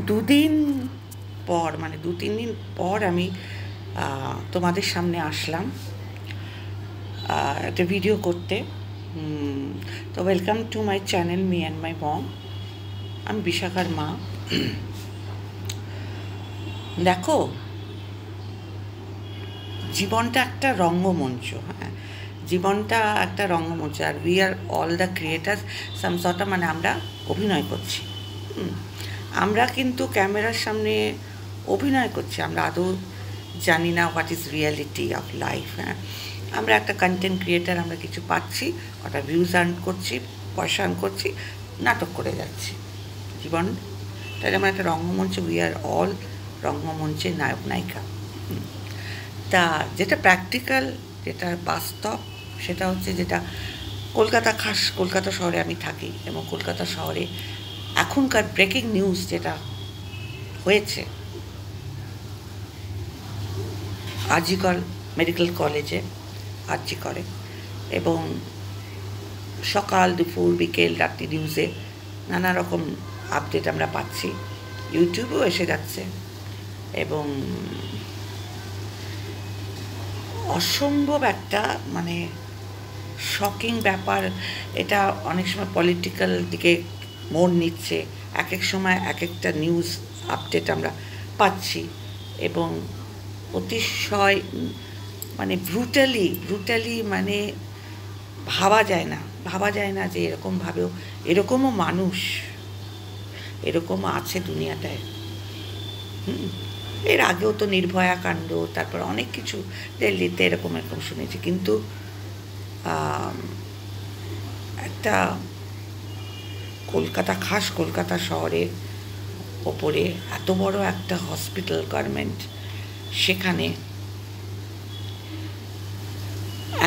দুদিন পর মানে 2-3 দিন পর আমি তোমাদের সামনে আসলাম একটা ভিডিও করতে। তো welcome to my channel me and my mom. আমি বিশাখার মা। দেখো, জীবনটা একটা রঙ্গমঞ্চ। হ্যাঁ, জীবনটা একটা রঙ্গমঞ্চ, আর we are all the creators সামসটা, মানে আমরা অভিনয় করছি। আমরা কিন্তু ক্যামেরার সামনে অভিনয় করছি, আমরা আদৌ জানি না what is reality of life. হ্যাঁ, আমরা একটা কন্টেন্ট ক্রিয়েটার, আমরা কিছু পাচ্ছি, ওটা ভিউজ আর্ন করছি, পয়সা আর্ন করছি, নাটক করে যাচ্ছি। জীবনটা যেমন একটা রঙ্গমঞ্চ, উই আর অল রঙ্গমঞ্চের নায়ক নায়িকা। তা যেটা প্র্যাকটিক্যাল, যেটা বাস্তব, সেটা হচ্ছে যেটা কলকাতা শহরে আমি থাকি, এবং কলকাতা শহরে এখনকার ব্রেকিং নিউজ যেটা হয়েছে আরজিকর মেডিকেল কলেজে, আরজি করে, এবং সকাল দুপুর বিকেল রাত্রি নিউজে নানা রকম আপডেট আমরা পাচ্ছি, ইউটিউবেও এসে যাচ্ছে, এবং অসম্ভব একটা মানে শকিং ব্যাপার। এটা অনেক সময় পলিটিক্যাল দিকে মোড় নিচ্ছে, এক এক সময় এক একটা নিউজ আপডেট আমরা পাচ্ছি, এবং অতিশয় মানে ব্রুটালি মানে ভাবা যায় না যে এরকমও মানুষ এরকমও আছে দুনিয়াটায়। এর আগেও তো নির্ভয়া কাণ্ড, তারপর অনেক কিছু দিল্লিতে এরকম শুনেছি, কিন্তু একটা কলকাতা শহরের ওপরে এত বড় একটা হসপিটাল গভর্নমেন্ট, সেখানে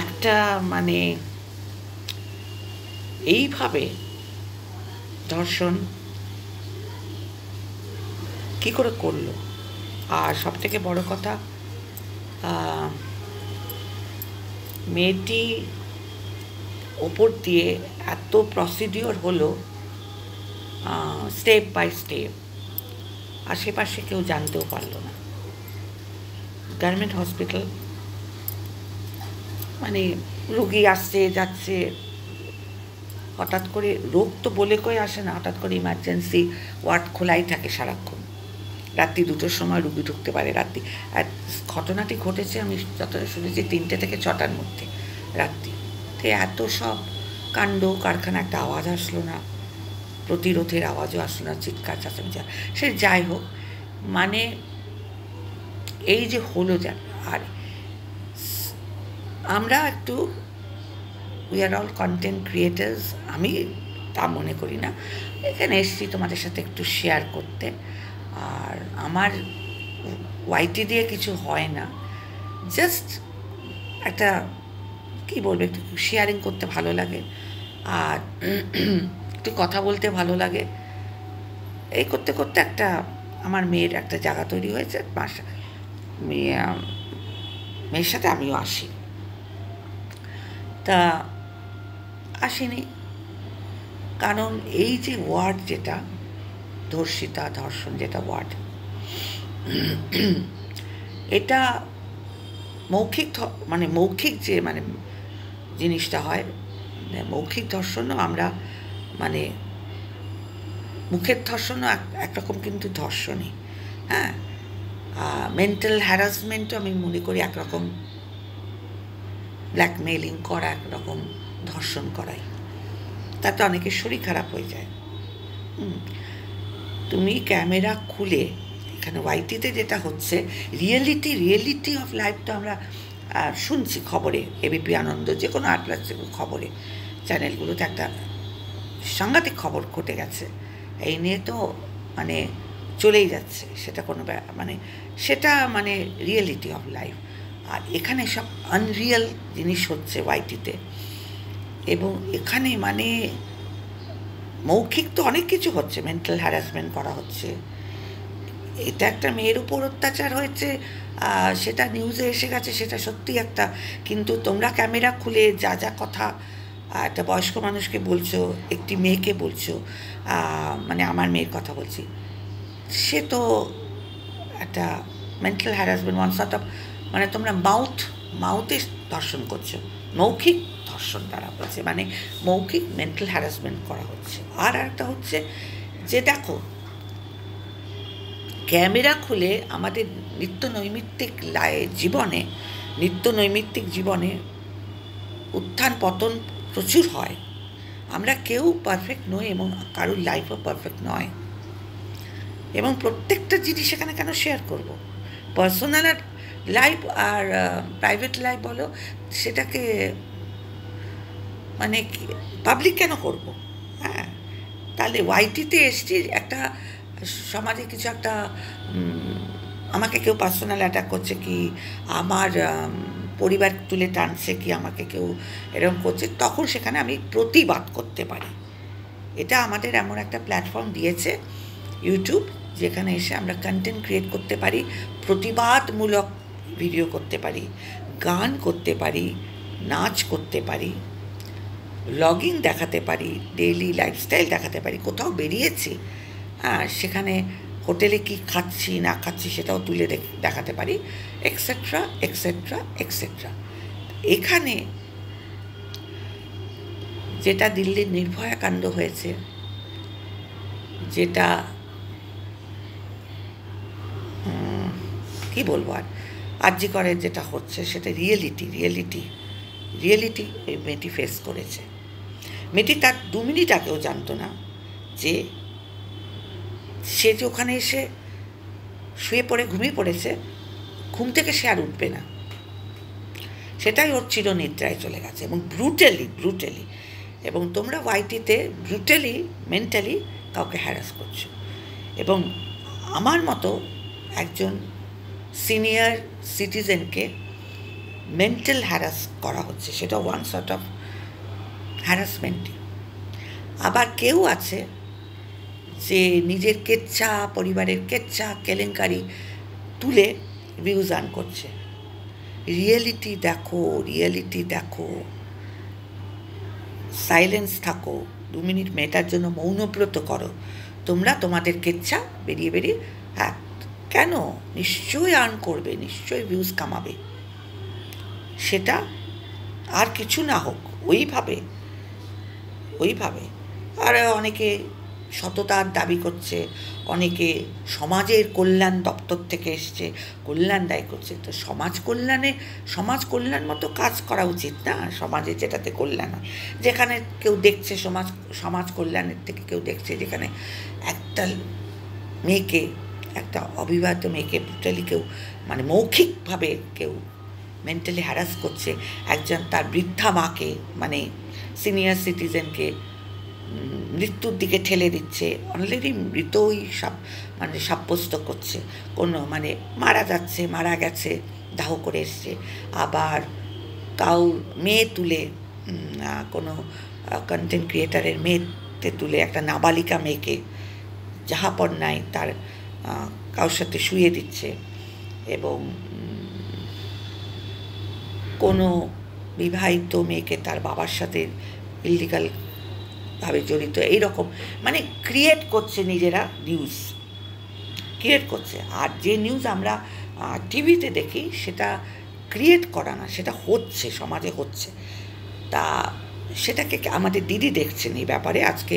একটা মানে এইভাবে ধর্ষণ কি করে করলো। আর সব থেকে বড় কথা, মেয়েটি ওপর দিয়ে এত প্রসিডিওর হলো স্টেপ বাই স্টেপ, আশেপাশে কেউ জানতেও পারলো না। গভর্নমেন্ট হসপিটাল, মানে রুগী আসছে যাচ্ছে, হঠাৎ করে রোগ তো বলে কয়ে আসে না, হঠাৎ করে ইমার্জেন্সি ওয়ার্ড খোলাই থাকে সারাক্ষণ, রাত্রি 2টোর সময় রুগী ঢুকতে পারে। রাত্রি, আর ঘটনাটি ঘটেছে আমি যতটা শুনেছি 3টে থেকে 6টার মধ্যে রাত্রি। তো এত সব কাণ্ড কারখানা, একটা আওয়াজ আসলো না, প্রতিরোধের আওয়াজও আসলো না, চিৎকার চাচামেচি, সে যাই হোক, মানে এই যে হলো যা। আর আমরা একটু we are all content creators, আমি তা মনে করি না, এখানে এসেছি তোমাদের সাথে একটু শেয়ার করতে। আর আমার ওয়াইটি দিয়ে কিছু হয় না, জাস্ট একটা কী বলবো, একটু শেয়ারিং করতে ভালো লাগে, আর একটু কথা বলতে ভালো লাগে। এই করতে করতে একটা আমার মেয়ের একটা জায়গা তৈরি হয়েছে, মেয়ের সাথে আমিও আসি। তা আসেনি কারণ এই যে ওয়ার্ড, যেটা ধর্ষণ যেটা ওয়ার্ড, এটা মৌখিক যে মানে জিনিসটা হয়, মৌখিক ধর্ষণও আমরা মানে মুখের ধর্ষণও একরকম কিন্তু ধর্ষণই। হ্যাঁ, মেন্টাল হ্যারাসমেন্টও আমি মনে করি একরকম ব্ল্যাকমেইলিং করা, একরকম ধর্ষণ করাই, তাতে অনেকের শরীর খারাপ হয়ে যায়। তুমি ক্যামেরা খুলে এখানে ওয়াইটিতে যেটা হচ্ছে রিয়েলিটি অফ লাইফ তো আমরা শুনছি খবরে, এবিপি আনন্দ, যে কোনো আর প্লাস খবরে চ্যানেলগুলোতে একটা সাংঘাতিক খবর ঘটে গেছে, এই নিয়ে তো মানে চলেই যাচ্ছে, সেটা কোনো সেটা মানে রিয়েলিটি অফ লাইফ। আর এখানে সব আনরিয়াল জিনিস হচ্ছে ওয়াইটিতে, এবং এখানে মানে মৌখিক তো অনেক কিছু হচ্ছে, মেন্টাল হ্যারাসমেন্ট করা হচ্ছে, এটা একটা মেয়ের উপর অত্যাচার হয়েছে, সেটা নিউজে এসে গেছে, সেটা সত্যি একটা, কিন্তু তোমরা ক্যামেরা খুলে যা কথা একটা বয়স্ক মানুষকে বলছো, একটি মেয়েকে বলছো, মানে আমার মেয়ের কথা বলছি, সে তো একটা mental harassment, one sort of, মানে তোমরা মাউথে ধর্ষণ করছো, মৌখিক ধর্ষণ তারা বলছে, মানে মৌখিক মেন্টাল হ্যারাসমেন্ট করা হচ্ছে। আর একটা হচ্ছে যে দেখো, ক্যামেরা খুলে আমাদের নিত্য নৈমিত্তিক জীবনে উত্থান পতন প্রচুর হয়। আমরা কেউ পারফেক্ট নই এবং কারোর লাইফও পারফেক্ট নয়, এবং প্রত্যেকটা জিনিস এখানে কেন শেয়ার করব? পার্সোনাল লাইফ আর প্রাইভেট লাইফ বলো, সেটাকে মানে পাবলিক কেন করব? হ্যাঁ, তাহলে ওয়াইটিতে এসছি, একটা সমাজে কিছু একটা আমাকে কেউ পার্সোনাল অ্যাটাক করছে কি, আমার পরিবার তুলে টানছে কি, আমাকে কেউ এরকম করছে, তখন সেখানে আমি প্রতিবাদ করতে পারি। এটা আমাদের এমন একটা প্ল্যাটফর্ম দিয়েছে ইউটিউব, যেখানে এসে আমরা কন্টেন্ট ক্রিয়েট করতে পারি, প্রতিবাদমূলক ভিডিও করতে পারি, গান করতে পারি, নাচ করতে পারি, ব্লগিং দেখাতে পারি, ডেইলি লাইফস্টাইল দেখাতে পারি, কোথাও বেরিয়েছি সেখানে হোটেলে কি খাচ্ছি না খাচ্ছি সেটাও তুলে দেখাতে পারি, এক্সেট্রা এক্সেট্রা এক্সেট্রা। এখানে যেটা দিল্লির নির্ভয়া কাণ্ড হয়েছে, যেটা কি বলবো আর জি করে যেটা হচ্ছে, সেটা রিয়েলিটি এই মেয়েটি ফেস করেছে। মেয়েটি তার 2 মিনিট আগেও জানতো না যে সে যে ওখানে এসে শুয়ে পড়ে ঘুমিয়ে পড়েছে, ঘুম থেকে সে আর উঠবে না, সেটাই ওর চিরনিদ্রায় চলে গেছে, এবং ব্রুটালি। এবং তোমরা ওয়াইটিতে ব্রুটালি মেন্টালি কাউকে হ্যারাস করছো, এবং আমার মতো একজন সিনিয়র সিটিজেনকে মেন্টাল হ্যারাস করা হচ্ছে, সেটা ওয়ান সর্ট অফ হ্যারাসমেন্টই। আবার কেউ আছে যে নিজের কেচ্ছা, পরিবারের কেচ্ছা, কেলেঙ্কারি তুলে ভিউজ আর্ন করছে। রিয়েলিটি দেখো, সাইলেন্স থাকো, 2 মিনিট মেয়েটার জন্য মৌনব্রত করো। তোমরা তোমাদের কেচ্ছা বেরিয়ে হ্যাঁ, কেন? নিশ্চয়ই আর্ন করবে, নিশ্চয়ই ভিউজ কামাবে, সেটা আর কিছু না হোক, ওইভাবে। আর অনেকে সততার দাবি করছে, অনেকে সমাজের কল্যাণ দপ্তর থেকে এসছে, কল্যাণ দায়ী করছে। তো সমাজ কল্যাণ মতো কাজ করা উচিত না, সমাজে যেটাতে কল্যাণ হয়, যেখানে কেউ দেখছে সমাজ কল্যাণের থেকে কেউ দেখছে যেখানে একটা অবিবাহিত মেয়েকে ব্রুটালি কেউ, মানে মৌখিকভাবে কেউ মেন্টালি হ্যারাস করছে, একজন তার বৃদ্ধা মাকে, মানে সিনিয়র সিটিজেনকে মৃত্যুর দিকে ঠেলে দিচ্ছে, অলরেডি মৃতই সাব্যস্ত করছে, কোনো মানে মারা গেছে, দাহ করে এসছে। আবার মেয়ে তুলে, কোনো কন্টেন্ট ক্রিয়েটারের মেয়েতে তুলে, একটা নাবালিকা মেয়েকে যাহাপর নাই তার কারোর সাথে শুয়ে দিচ্ছে, এবং কোনো বিবাহিত মেয়েকে তার বাবার সাথে ইললিগালভাবে জড়িত, এইরকম মানে ক্রিয়েট করছে, নিজেরা নিউজ ক্রিয়েট করছে। আর যে নিউজ আমরা টিভিতে দেখি সেটা ক্রিয়েট করা না, সেটা হচ্ছে, সমাজে হচ্ছে। তা সেটাকে আমাদের দিদি দেখছেন এই ব্যাপারে, আজকে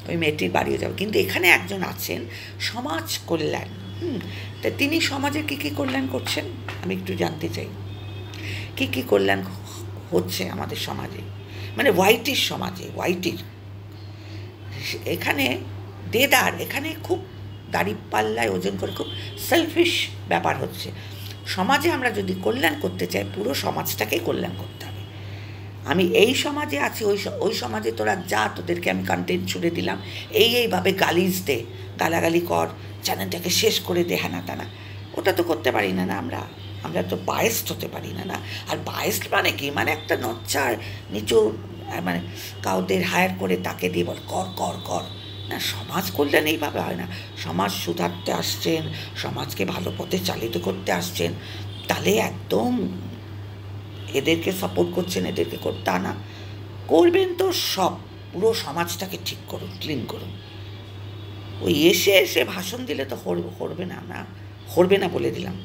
ওই মেয়েটির বাড়িও যাবে। কিন্তু এখানে একজন আছেন সমাজ কল্যাণ, তা তিনি সমাজে কী কল্যাণ করছেন আমি একটু জানতে চাই। কী কল্যাণ হচ্ছে আমাদের সমাজে, মানে ওয়াইটির এখানে এখানে খুব দাড়িপাল্লায় ওজন করে খুব সেলফিশ ব্যাপার হচ্ছে। সমাজে আমরা যদি কল্যাণ করতে চাই, পুরো সমাজটাকেই কল্যাণ করতে হবে। আমি এই সমাজে আছি, ওই সমাজে তোরা যা, তোদেরকে আমি কন্টেন্ট ছুড়ে দিলাম, এইভাবে গালাগালি কর, চ্যানেলটাকে শেষ করে দে, হ্যানা তানা, ওটা তো করতে পারি না আমরা তো বায়েসড হতে পারি না। আর বায়েসড মানে কি, মানে একটা নচ্চার নিচু, মানে কাউদের হায়ার করে তাকে দিয়ে বল কর না। সমাজ কল্যাণ এইভাবে হয় না। সমাজ সুধারতে আসছেন, সমাজকে ভালো পথে চালিত করতে আসছেন, তাহলে একদম এদেরকে সাপোর্ট করছেন, এদেরকে তা না করবেন তো, পুরো সমাজটাকে ঠিক করুন, ক্লিন করুন। ওই এসে এসে ভাষণ দিলে তো হরবে না, হরবে না বলে দিলাম,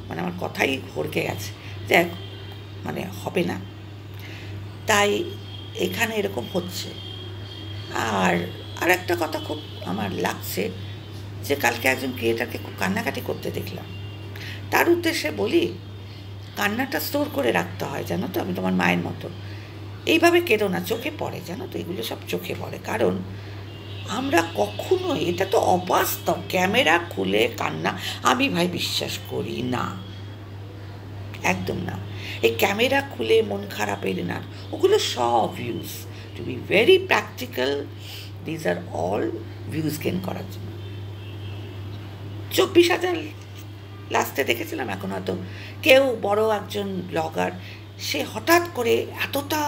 মানে আমার কথাই হরকে গেছে, দেখ মানে হবে না। তাই এখানে এরকম হচ্ছে। আর একটা কথা খুব আমার লাগছে যে কালকে একজন ক্রিয়েটারকে খুব কান্নাকাটি করতে দেখলাম। তার উদ্দেশ্যে বলি, কান্নাটা স্টোর করে রাখতে হয়, জানো তো, আমি তোমার মায়ের মতো। এইভাবে কেঁদো না, চোখে পড়ে, জানো তো, এগুলো সব চোখে পড়ে। কারণ আমরা কখনোই, এটা তো অবাস্তব, ক্যামেরা খুলে কান্না আমি ভাই বিশ্বাস করি না, একদম না। এই ক্যামেরা খুলে মন খারাপের না, ওগুলো সব views. To be very practical, these are all views gain করার জন্য। 24,000 লাস্টে দেখেছিলাম। এখন হয়তো কেউ বড় একজন ব্লগার, সে হঠাৎ করে এতটা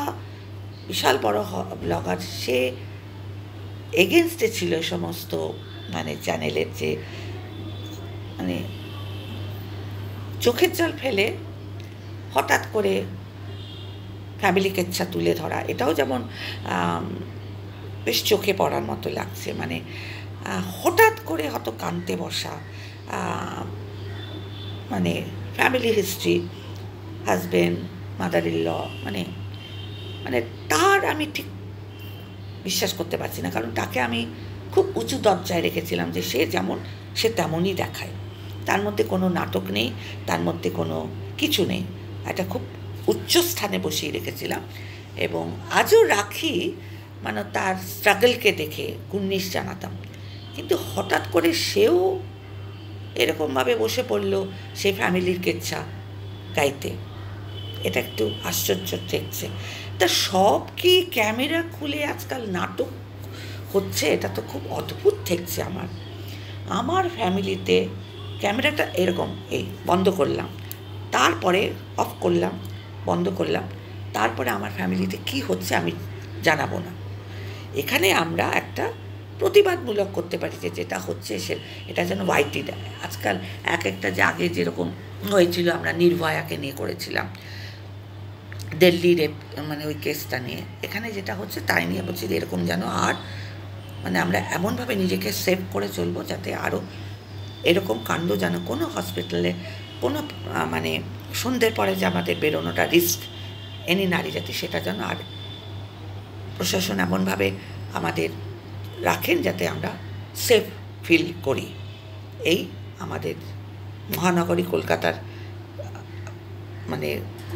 বিশাল বড় ব্লগার, সে এগেনস্টে ছিল সমস্ত মানে চ্যানেলের, যে মানে চোখের জল ফেলে হঠাৎ করে ফ্যামিলি কেচ্ছা তুলে ধরা, এটাও যেমন বেশ চোখে পড়ার মতো লাগছে। মানে হঠাৎ করে হয়তো কাঁদতে বসা, মানে family history, husband, mother in law, মানে মানে তার আমি ঠিক বিশ্বাস করতে পারছি না। কারণ তাকে আমি খুব উঁচু দরজায় রেখেছিলাম, যে সে যেমন সে তেমনই দেখায়, তার মধ্যে কোনো নাটক নেই, তার মধ্যে কোনো কিছু নেই, একটা খুব উচ্চ স্থানে বসিয়ে রেখেছিলাম। এবং আজও রাখি, মানে তার স্ট্রাগলকে দেখে কুর্নিশ জানাতাম। কিন্তু হঠাৎ করে সেও এরকমভাবে বসে পড়ল সে ফ্যামিলির কেচ্ছা গাইতে, এটা একটু আশ্চর্য ঠেকছে। তা সব কি ক্যামেরা খুলে আজকাল নাটক হচ্ছে? এটা তো খুব অদ্ভুত ঠেকছে আমার ফ্যামিলিতে ক্যামেরাটা এরকম, এই বন্ধ করলাম, তারপরে অফ করলাম, বন্ধ করলাম, তারপরে আমার ফ্যামিলিতে কি হচ্ছে আমি জানাবো না। এখানে আমরা একটা প্রতিবাদমূলক করতে পারি, যে যেটা হচ্ছে সে এটা যেন ওয়াইটি দেয়। আজকাল একটা যে আগে যেরকম হয়েছিল, আমরা নির্ভয়াকে নিয়ে করেছিলাম, দিল্লি রেপ, মানে ওই কেসটা নিয়ে, এখানে যেটা হচ্ছে তাই নিয়ে বলছি যে এরকম যেন আর, মানে আমরা এমনভাবে নিজেকে সেভ করে চলবো যাতে আরও এরকম কাণ্ড যেন কোনো হসপিটালে, কোনো মানে সন্ধ্যের পরে যে আমাদের বেরোনোটা রিস্ক এনি নারী জাতি, সেটা যেন আর প্রশাসন এমনভাবে আমাদের রাখেন যাতে আমরা সেফ ফিল করি। এই আমাদের মহানগরী কলকাতার, মানে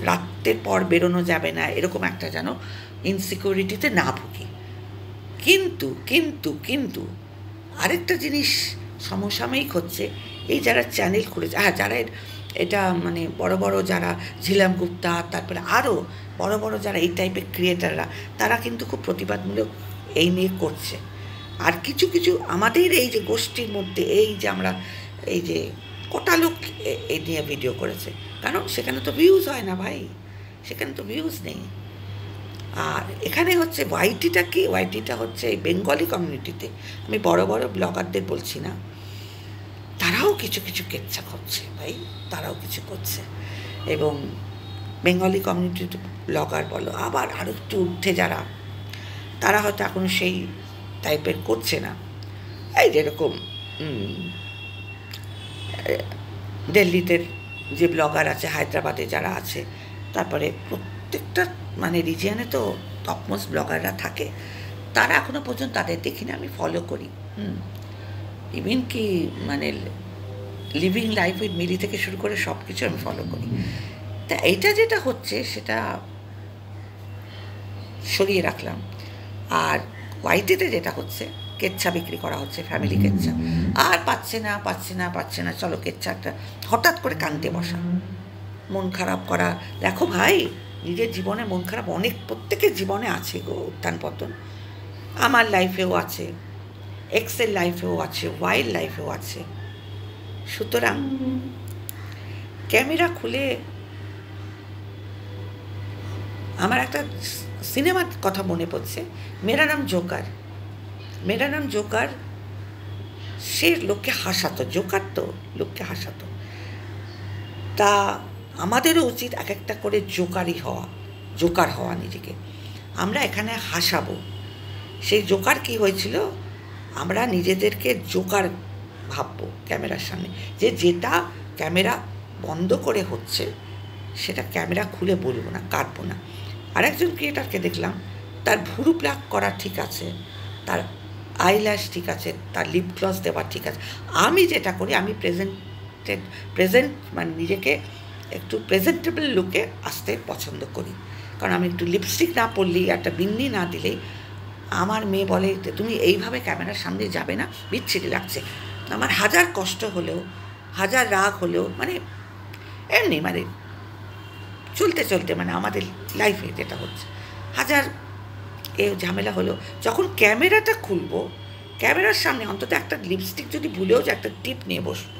রাতের পর বেরোনো যাবে না, এরকম একটা যেন ইনসিকিউরিটিতে না ভুগি। কিন্তু কিন্তু কিন্তু আরেকটা জিনিস সমসাময়িক হচ্ছে, এই যারা চ্যানেল খুলেছে, যারা এটা মানে বড় বড় যারা ঝিলাম গুপ্তা, তারপরে আরও বড় বড় যারা এই টাইপের ক্রিয়েটাররা, তারা কিন্তু খুব প্রতিবাদমূলক এই নিয়ে করছে। আর কিছু কিছু আমাদের এই যে গোষ্ঠীর মধ্যে, এই যে আমরা এই যে কটা লোক এই নিয়ে ভিডিও করেছে, কারণ সেখানে তো ভিউজ হয় না ভাই, সেখানে তো ভিউজ নেই। আর এখানে হচ্ছে ওয়াইটিটা কি, ওয়াইটিটা হচ্ছে এই বেঙ্গলি কমিউনিটিতে, আমি বড় বড় ব্লগারদের বলছি না, তারাও কিছু কিছু কেচ্ছা করছে ভাই, তারাও কিছু করছে। এবং বেঙ্গলি কমিউনিটির ব্লগার বলো, আবার আরও একটু ঊর্ধ্বে যারা, তারা হয়তো এখনও সেই টাইপের করছে না। এই যেরকম দিল্লিতে যে ব্লগার আছে, হায়দ্রাবাদে যারা আছে, তারপরে প্রত্যেকটা মানে রিজিয়নে তো টপমোস্ট ব্লগাররা থাকে, তারা এখনও পর্যন্ত তাদের দেখি না, আমি ফলো করি। ইভেন কি মানে লিভিং লাইফ উইথ মিলি থেকে শুরু করে সব কিছু আমি ফলো করি। তা এইটা যেটা হচ্ছে সেটা সরিয়ে রাখলাম। আর ওয়াইটিতে যেটা হচ্ছে, কেচ্ছা বিক্রি করা হচ্ছে, ফ্যামিলি কেচ্ছা, আর পাচ্ছে না, চলো কেচ্ছা একটা, হঠাৎ করে কাঁদতে বসা, মন খারাপ করা। দেখো ভাই, নিজের জীবনে মন খারাপ অনেক, প্রত্যেকের জীবনে আছে গো, উত্থান পতন। আমার লাইফেও আছে, এক্সের লাইফেও আছে, ওয়াইয়ের লাইফেও আছে। সুতরাং ক্যামেরা খুলে, আমার একটা সিনেমার কথা মনে পড়ছে, মেরা নাম জোকার, সে লোককে হাসাতো, জোকার তো লোককে হাসাতো। তা আমাদেরও উচিত এক একটা করে জোকার হওয়া নিজেকে। আমরা এখানে হাসাবো। সেই জোকার কি হয়েছিল, আমরা নিজেদেরকে জোকার ভাববো ক্যামেরার সামনে, যে যেটা ক্যামেরা বন্ধ করে হচ্ছে সেটা ক্যামেরা খুলে বলবো না, কাটবো না। আরেকজন ক্রিয়েটারকে দেখলাম, তার ভুরু প্লাক করা ঠিক আছে, তার আইল্যাশ ঠিক আছে, তার লিপ গ্লস দেওয়া ঠিক আছে। আমি যেটা করি, আমি প্রেজেন্ট মানে নিজেকে একটু প্রেজেন্টেবল লুকে আসতে পছন্দ করি। কারণ আমি একটু লিপস্টিক না পরলেই, একটা বিন্দি না দিলেই আমার মেয়ে বলে তুমি এইভাবে ক্যামেরার সামনে যাবে না, বিচ্ছিরি লাগছে। আমার হাজার কষ্ট হলেও, হাজার রাগ হলেও, মানে এমনি মানে চলতে চলতে মানে আমাদের লাইফে যেটা হচ্ছে, হাজার ঝামেলা হলো, যখন ক্যামেরাটা খুলবো, ক্যামেরার সামনে অন্তত একটা লিপস্টিক যদি ভুলেও যে একটা টিপ নিয়ে বসবো,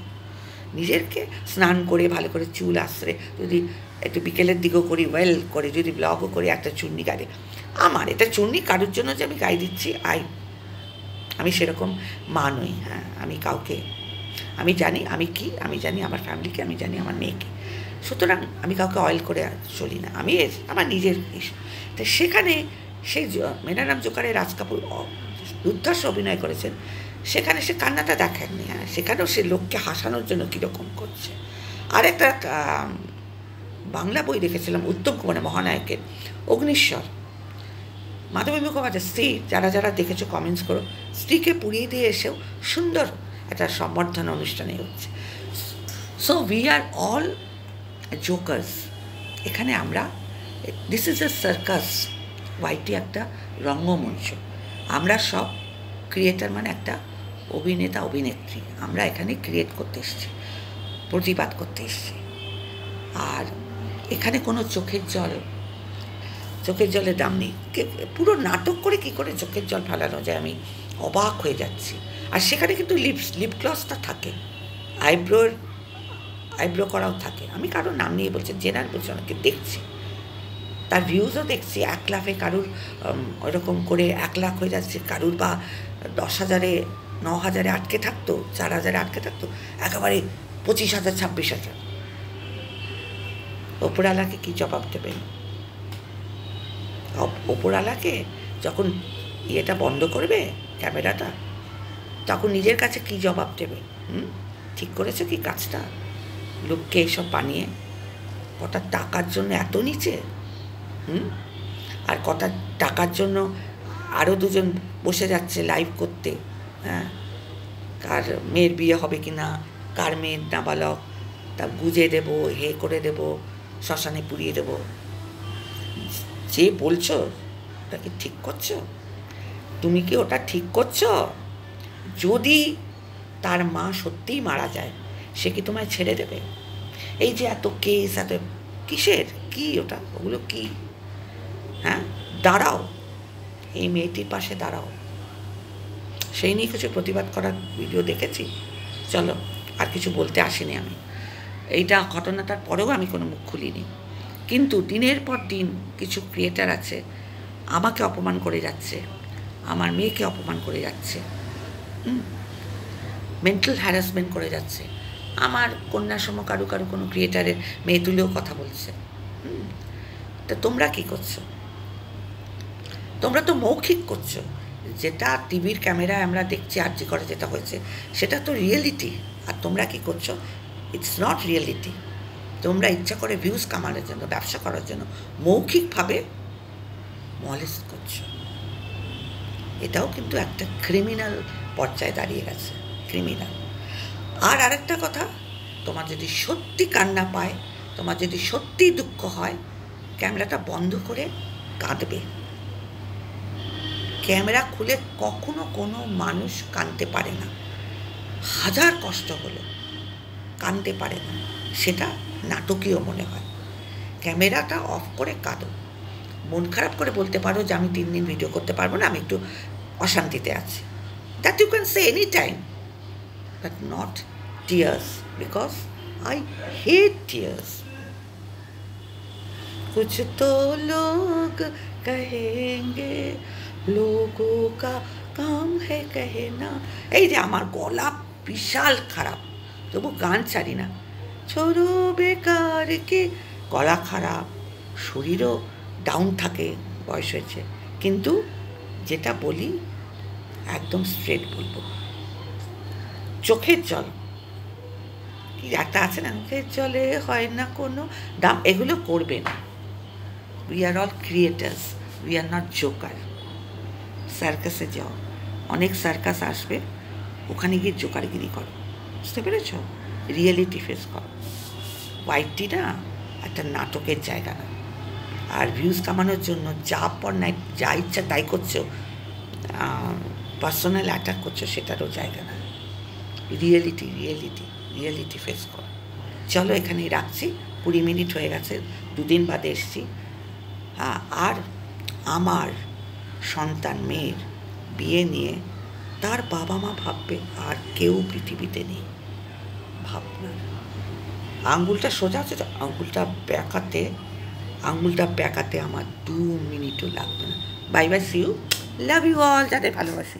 নিজেরকে স্নান করে ভালো করে চুল আশ্রে, যদি একটু বিকেলের দিকেও করি, ওয়েল করে, যদি ব্লগও করি, একটা চুন্নি গাড়ি, আমার এটা চুন্নি কারোর জন্য যে আমি গায়ে দিচ্ছি, আমি সেরকম মা নই। হ্যাঁ, আমি কাউকে, আমি জানি আমি কি, আমি জানি আমার ফ্যামিলিকে, আমি জানি আমার মেয়েকে, সুতরাং আমি কাউকে অয়েল করে চলি না, আমি আমার নিজের ইস্যু। তো সেখানে সেই মেনারাম জোকারে রাজ কাপুর দুর্ধর্ষ অভিনয় করেছেন, সেখানে সে কান্নাটা দেখেননি। হ্যাঁ, সেখানেও সে লোককে হাসানোর জন্য কীরকম করছে। আর একটা বাংলা বই দেখেছিলাম উত্তম কুমারের, মহানায়কের অগ্নিশ্বর, মাধবী মুখোপাধ্যায় স্ত্রী, যারা যারা দেখেছো কমেন্টস করো, স্ত্রীকে পুড়িয়ে দিয়ে এসেও সুন্দর একটা সম্বর্ধনা অনুষ্ঠানে হচ্ছে। So we are all jokers. এখানে আমরা, দিস ইজ এ সার্কাস, ওয়াইটি একটা রঙ্গমঞ্চ, আমরা সব ক্রিয়েটার, মানে একটা অভিনেতা অভিনেত্রী, আমরা এখানে ক্রিয়েট করতে এসেছি, প্রতিবাদ করতে এসেছি। আর এখানে কোনো চোখের জলের দাম নেই। পুরো নাটক করে কী করে চোখের জল ফেলানো যায়, আমি অবাক হয়ে যাচ্ছি। আর সেখানে কিন্তু লিপ গ্লসটা থাকে, আইব্রো করাও থাকে। আমি কারোর নাম নিয়ে বলছি, জেনার বলছি, অনেকে দেখছি, তার ভিউজও দেখছি, 1 লাখে কারুর ওরকম করে 1 লাখ হয়ে যাচ্ছে, কারুর বা 10,000-এ 9,000-এ আটকে থাকতো, 4,000-এ আটকে থাকতো, একেবারে 25,000 26,000। ওপরওয়ালাকে কী জবাব দেবেন? ওপরওয়ালাকে যখন ইয়েটা বন্ধ করবে ক্যামেরাটা, তখন নিজের কাছে কী জবাব দেবে? ঠিক করেছো কি কাজটা? লোককে এসব বানিয়ে কটা টাকার জন্য এত নিচে, আর কটা টাকার জন্য আরও 2জন বসে যাচ্ছে লাইভ করতে। হ্যাঁ, কার মেয়ের বিয়ে হবে কি না, কার মেয়ের নাবালক, তা গুজে দেবো, হে করে দেবো, শ্মশানে পুড়িয়ে দেবো। যে বলছো ওটা কি ঠিক করছো? তুমি কি ওটা ঠিক করছো? যদি তার মা সত্যিই মারা যায়, সে কি তোমায় ছেড়ে দেবে? এই যে এত কেস, এত কিসের, কি ওটা, ওগুলো কি? হ্যাঁ, দাঁড়াও, এই মেয়েটির পাশে দাঁড়াও। সেই নিয়ে কিছু প্রতিবাদ করার ভিডিও দেখেছি। চলো, আর কিছু বলতে আসিনি আমি। এইটা ঘটনাটার পরেও আমি কোনো মুখ খুলিনি, কিন্তু দিনের পর দিন কিছু ক্রিয়েটার আছে আমাকে অপমান করে যাচ্ছে, আমার মেয়েকে অপমান করে যাচ্ছে, মেন্টাল হ্যারাসমেন্ট করে যাচ্ছে। আমার কন্যার সম কারু কোনো ক্রিয়েটারের মেয়ে তুলেও কথা বলছে। তা তোমরা কী করছো? তোমরা তো মৌখিক করছো। যেটা টিভির ক্যামেরায় আমরা দেখছি আরজি করে যেটা হয়েছে, সেটা তো রিয়েলিটি। আর তোমরা কী করছো? It's not reality. তোমরা ইচ্ছা করে ভিউজ কামানোর জন্য, ব্যবসা করার জন্য মৌখিকভাবে মলেস্ট করছো। এটাও কিন্তু একটা ক্রিমিনাল পর্যায়ে দাঁড়িয়ে গেছে, ক্রিমিনাল। আর আরেকটা কথা, তোমার যদি সত্যি কান্না পায়, তোমার যদি সত্যি দুঃখ হয়, ক্যামেরাটা বন্ধ করে কাঁদবে। ক্যামেরা খুলে কখনো কোনো মানুষ কাঁদতে পারে না, হাজার কষ্ট হলো কাঁদতে পারে না, সেটা নাটকীয় মনে হয়। ক্যামেরাটা অফ করে কাঁদো। মন খারাপ করে বলতে পারো যে আমি 3 দিন ভিডিও করতে পারবো না, আমি একটু অশান্তিতে আছি। That you can say any time, but not tears, because I hate tears. कुछ तो लोग कहेंगे, लोगों का काम है कहना। এই যে আমার গলা বিশাল খারাপ, তবু গান ছাড়ি না। ছোড়ো বেকার কি, গলা খারাপ, শরীরও ডাউন থাকে, বয়স হয়েছে, কিন্তু যেটা বলি একদম স্ট্রেট বলবো। চোখের জল, কি একটা আছে না, চোখের জলে হয় না কোনো দাম, এগুলো করবে না। We are all creators, we are not joker. সার্কাসে যাও, অনেক সার্কাস আসবে, ওখানে গিয়ে জোকারগিরি করো, বুঝতে পেরেছ? রিয়েলিটি ফেস করো। ওয়াইটি না একটা নাটকের জায়গা না। আর ভিউজ কামানোর জন্য যা পর নাই যা ইচ্ছা তাই করছো, পার্সোনাল অ্যাটাক করছো, সেটারও জায়গা না। রিয়েলিটি রিয়েলিটি রিয়েলিটি ফেস করো। চলো এখানেই রাখছি, 20 মিনিট হয়ে গেছে, 2 দিন বাদে এসছি। হ্যাঁ, আর আমার সন্তান মেয়ের বিয়ে নিয়ে তার বাবা মা ভাববে আর কেউ পৃথিবীতে নেই, ভাবনা। আঙুলটা সোজা আছে তো, আঙুলটা বেঁকাতে আমার 2 মিনিটও লাগবে না। Bye bye, see you, love you all, যাদের ভালোবাসি।